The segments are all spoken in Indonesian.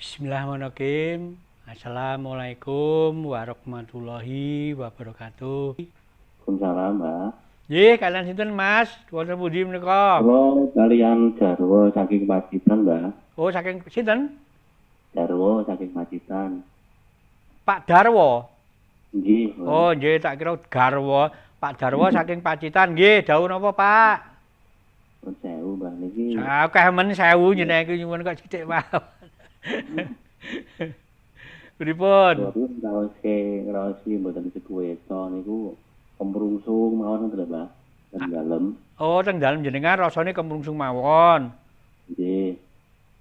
Bismillahirrahmanirrahim. Assalamualaikum warahmatullahi wabarakatuh. Waalaikumsalam, Mbak. Nggih, kalian sinten Mas? Wonten pundi menika? Halo, kalian Jarwo saking Pacitan, Mbak. Oh, saking sinten? Jarwo saking Pacitan. Pak Darwo. Nggih, Mbak. Oh, nggih tak kira Garwo. Pak Darwo saking Pacitan. Nggih, dawuh napa, Pak? Pun sewu, Mbak niki. Akeh men 1000 nyeneng iki nyuwun kok sithik mawon. Pripun? Kuwi ngraosi mboten sekuweta niku kemrungsung mawon ngoten lho, Mbak. Teng dalem. Oh, teng dalem jenengan rasane kemrungsung mawon. Nggih.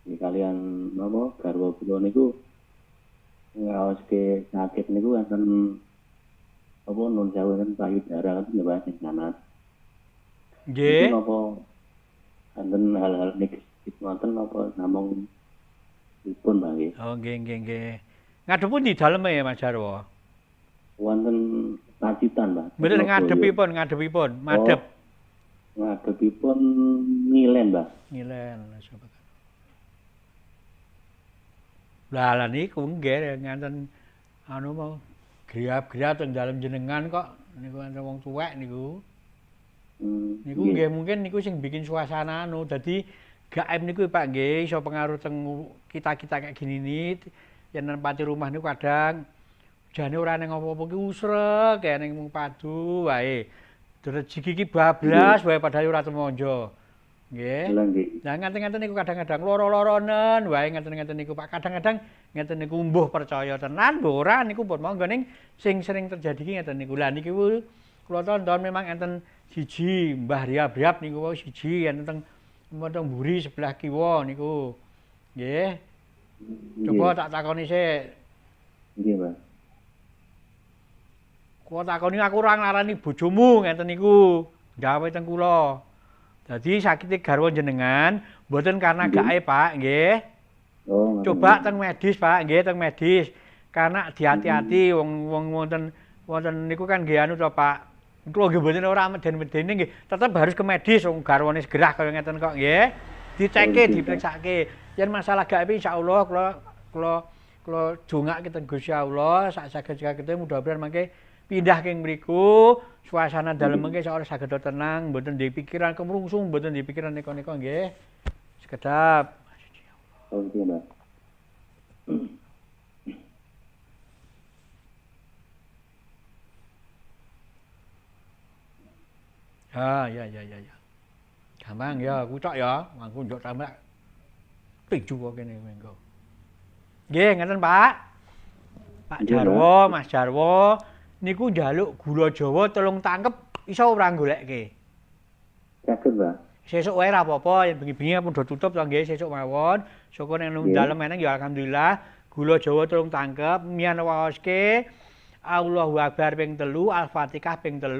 Ini kalian napa garwa kula niku ngraoske sakit niku wonten apa nun sewu enten payudara kan lho, Mbak, sing sanat. Nggih. Napa enten hal-hal negatif ngoten napa namung dipun, Mbak nggih. Oh, nggih. Ngadep pundi daleme ya Mas Jarwo? Wonten Pacitan, Mbak. Mboten ngadepipun, madhep. Ngadepipun Ngilen, Mbak. Ngilen. Lah niku nggih nganten anu mau griap-griap teng dalem jenengan kok niku enten wong tuwek niku. Niku nggih mungkin niku sing bikin suasana anu dadi gaib niku Pak nggih iso pengaruh teng kita-kita kayak gini nih. Yen nempati rumah niku kadang jane ora ning apa-apa ki usrek kaya ning mung padu wae. Rezeki ki bablas wae padahal ora temonjo. Nggih. Lah ngaten-ngaten niku kadang-kadang loro-loronen wae ngaten-ngaten niku Pak. Kadang-kadang ngeten niku mbuh percaya tenan, mbuh ora niku pun monggo ning sing sering terjadi ki ngeten niku. Lah niki kula tonton memang enten siji Mbah Riab-riab niku wau siji enten teng mburi sebelah kiwa niku. Nggih. Coba tak takoni sik. Nggih, Mbak. Kula takoni aku ora nglarani bojomu ngeten niku. Gawe teng kula. Dadi sakite garwa jenengan mboten karena gaib, Pak, nggih. Oh, Coba teng medis, Pak, nggih teng medis. Karena hati-hati wong wonten niku kan nggih anu to, Pak. Kula nggih mboten ora meden-medene nggih, tetep harus ke medis wong garwane segerah kaya ngeten kok nggih. Diceke, diperiksake. Yen masalah gaib insyaallah kula dongake teng Gusti Allah sak saged-sagede mudah-mudahan mangke pindah keng mriku suasana dalem mangke sak ora saged tenang, mboten duwe pikiran kemrungsung, mboten duwe pikiran neko-neko nggih. Sekedap. Oh, nggih, Mbak. Ya. Gampang ya, aku tok ya, aku njuk tambah 7 kok kene mengko. Nggih, ngeten Pak. Pak Jarwo, Mas Jarwo niku njaluk gula Jawa 3 tangkep iso ora goleke? Saged, Mbak. Sesuk wae ra apa-apa, yen bengi-bengi pun do tutup to nggih sesuk mawon. Syukur nek nang dalem meneng ya alhamdulillah. Gula Jawa 3 tangkep, mian waoske Allahu Akbar ping 3, Al-Fatihah ping 3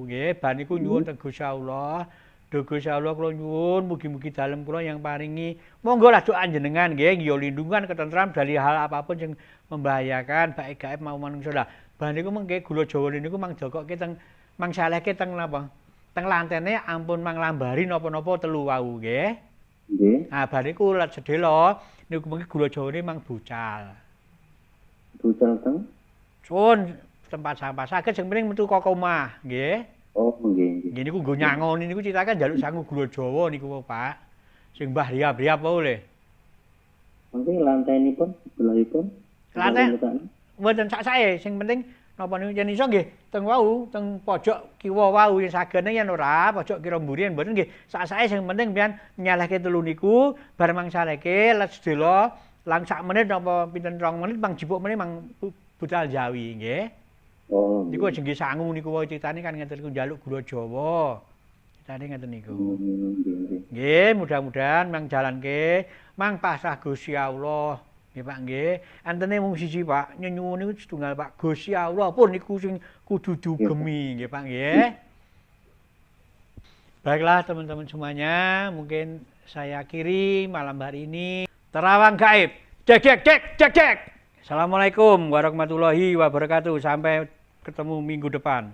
nggih. Bar niku nyuwun teng Gusti Allah. Duh Gusti Allah kula nyuwun mugi-mugi dalem kula yang paringi monggo lah doa jenengan nggih ya lindungan ketentram dari hal apapun yang membahayakan baik gaib maupun manungsa. Lah bar niku mengke gula Jawa niku mang jokoke teng mang salehke teng napa? Teng lantene ampun mang lambari napa-napa 3 wau nggih. Nggih. Nah bar niku lat sedhela niku mengke gula Jawane mang bucal. Bucal teng? Sun tempat sampah saged sing penting metu kok omah nggih. Oh, nggih. Nggih niku nggo nyangoni niku critake njaluk sangu gula Jawa niku Pak. Sing Mbah Riab-riab wae lho. Mangke lantainipun sebelahipun? Lantai mboten sak sae, sing penting napa niku yen iso nggih teng wau, teng pojok kiwa wau yen sagene yen ora pojok kira mburi yen mboten nggih sak sae sing penting pian nyalehke 3 niku bar mangsalehke let sedela lang sak menit napa pinten 2 menit mang jipuk meneh mang bucal jawi nggih. Oh, niku aja nggih sangu niku wae critane kan ngeten niku njaluk gula Jawa. Critane ngeten niku. Nggih, mudah-mudahan mang jalanke mang pasrah Gusti Allah. Nggih Pak nggih. Antene mung siji Pak, nyuwun niku setunggal Pak. Gusti Allah pun niku sing kudu dugemi nggih Pak nggih. Baiklah teman-teman semuanya, mungkin saya akhiri malam hari ini terawang gaib. Cek. Assalamualaikum warahmatullahi wabarakatuh. Sampai ketemu minggu depan.